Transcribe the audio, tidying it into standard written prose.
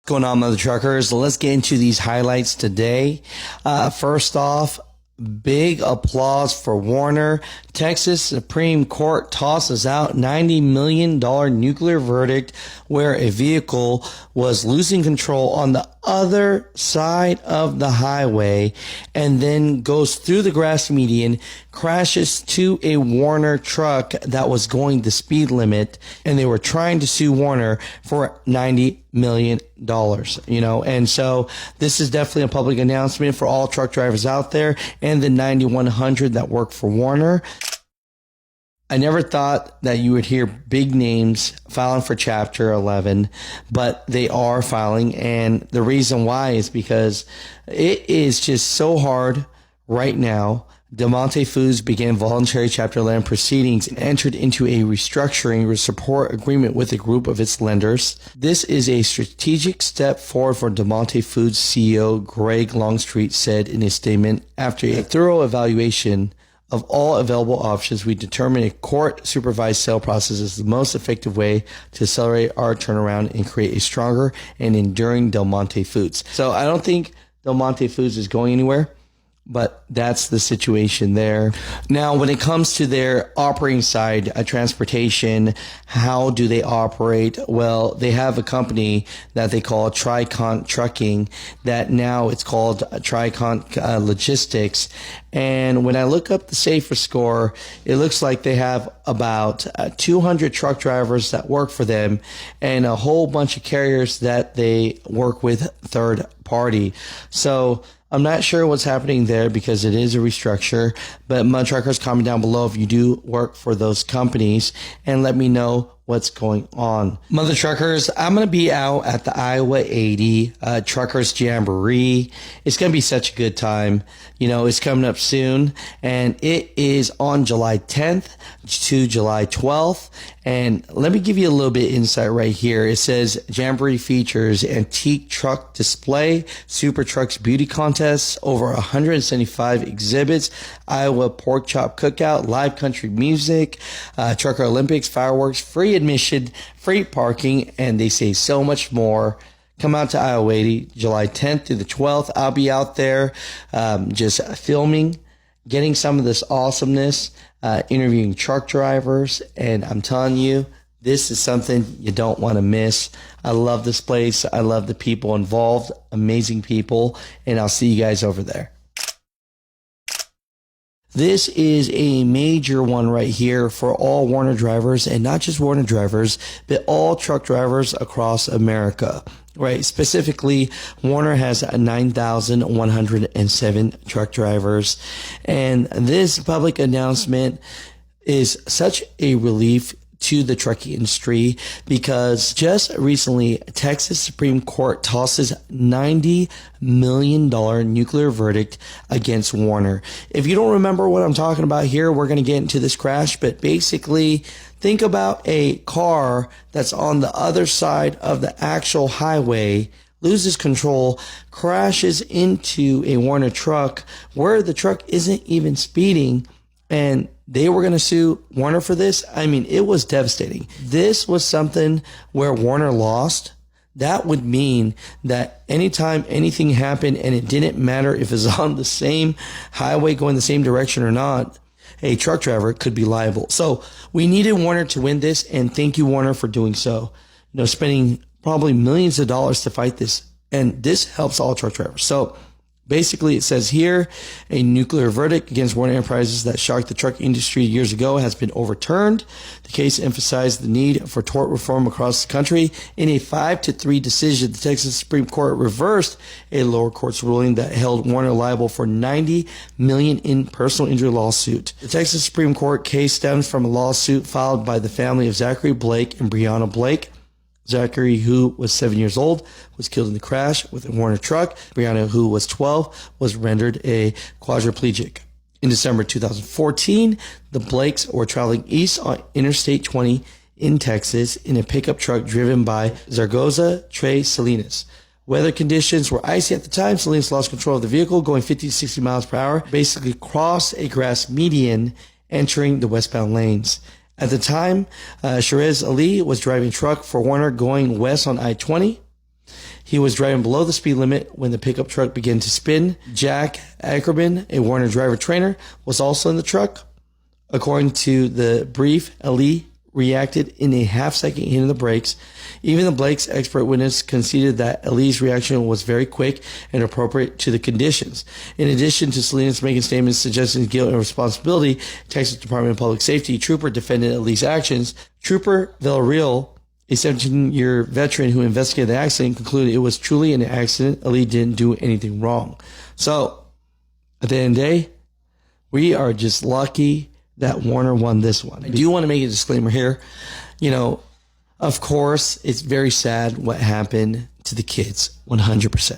Going on, mother truckers? Let's get into these highlights today. First off, big applause for Warner. Texas Supreme Court tosses out $90 million nuclear verdict where a vehicle was losing control on the other side of the highway and then goes through the grass median, crashes to a Warner truck that was going the speed limit, and they were trying to sue Warner for $90 million, and so this is definitely a public announcement for all truck drivers out there and the 9,100 that work for Warner. I never thought that you would hear big names filing for Chapter 11, but they are filing, and the reason why is because it is just so hard right now. Del Monte Foods began voluntary Chapter 11 proceedings and entered into a restructuring support agreement with a group of its lenders. This is a strategic step forward for Del Monte Foods CEO Greg Longstreet said in a statement. After a thorough evaluation of all available options, we determined a court-supervised sale process is the most effective way to accelerate our turnaround and create a stronger and enduring Del Monte Foods. So I don't think Del Monte Foods is going anywhere, but that's the situation there. Now, when it comes to their operating side, transportation, how do they operate? Well, they have a company that they call Tricont Trucking that now it's called Tricont Logistics. And when I look up the Safer Score, it looks like they have about 200 truck drivers that work for them and a whole bunch of carriers that they work with third party. So I'm not sure what's happening there because it is a restructure, but my truckers, comment down below if you do work for those companies and let me know what's going on. Mother truckers, I'm going to be out at the Iowa 80 Truckers Jamboree. It's going to be such a good time. It's coming up soon, and it is on July 10th to July 12th. And let me give you a little bit of insight right here. It says Jamboree features antique truck display, super trucks beauty contests, over 175 exhibits, Iowa pork chop cookout, live country music, trucker Olympics, fireworks, free admission, free parking, and they say so much more. Come out to Iowa 80, July 10th through the 12th. I'll be out there just filming, getting some of this awesomeness, interviewing truck drivers, and I'm telling you, this is something you don't want to miss. I love this place. I love the people involved, amazing people, and I'll see you guys over there. This is a major one right here for all Warner drivers, and not just Warner drivers, but all truck drivers across America, right? Specifically, Warner has 9,107 truck drivers, and this public announcement is such a relief to the trucking industry because just recently, Texas Supreme Court tosses $90 million nuclear verdict against Warner. If you don't remember what I'm talking about here, we're going to get into this crash, but basically, think about a car that's on the other side of the actual highway, loses control, crashes into a Warner truck where the truck isn't even speeding, and they were going to sue Warner for this. I mean, it was devastating. This was something where Warner lost. That would mean that anytime anything happened and it didn't matter if it was on the same highway going the same direction or not, a truck driver could be liable. So we needed Warner to win this, and thank you, Warner, for doing so. Spending probably millions of dollars to fight this, and this helps all truck drivers. So basically, it says here, a nuclear verdict against Warner Enterprises that shocked the truck industry years ago has been overturned. The case emphasized the need for tort reform across the country. In a 5-3 decision, the Texas Supreme Court reversed a lower court's ruling that held Warner liable for $90 million in personal injury lawsuit. The Texas Supreme Court case stems from a lawsuit filed by the family of Zachary Blake and Breonna Blake. Zachary, who was 7 years old, was killed in the crash with a Warner truck. Breonna, who was 12, was rendered a quadriplegic. In December 2014, the Blakes were traveling east on Interstate 20 in Texas in a pickup truck driven by Zaragoza Trey Salinas. Weather conditions were icy at the time. Salinas lost control of the vehicle, going 50 to 60 miles per hour, basically crossed a grass median, entering the westbound lanes. At the time, Sherez Ali was driving a truck for Warner going west on I-20. He was driving below the speed limit when the pickup truck began to spin. Jack Ackerman, a Warner driver trainer, was also in the truck. According to the brief, Ali reacted in a half-second, hitting the brakes. Even the Blake's expert witness conceded that Ali's reaction was very quick and appropriate to the conditions. In addition to Salinas making statements suggesting guilt and responsibility, Texas Department of Public Safety trooper defended Ali's actions. Trooper Villarreal, a 17-year veteran who investigated the accident, concluded it was truly an accident. Ali didn't do anything wrong. So, at the end of the day, we are just lucky that Warner won this one. I do want to make a disclaimer here. You know, of course, it's very sad what happened to the kids, 100%.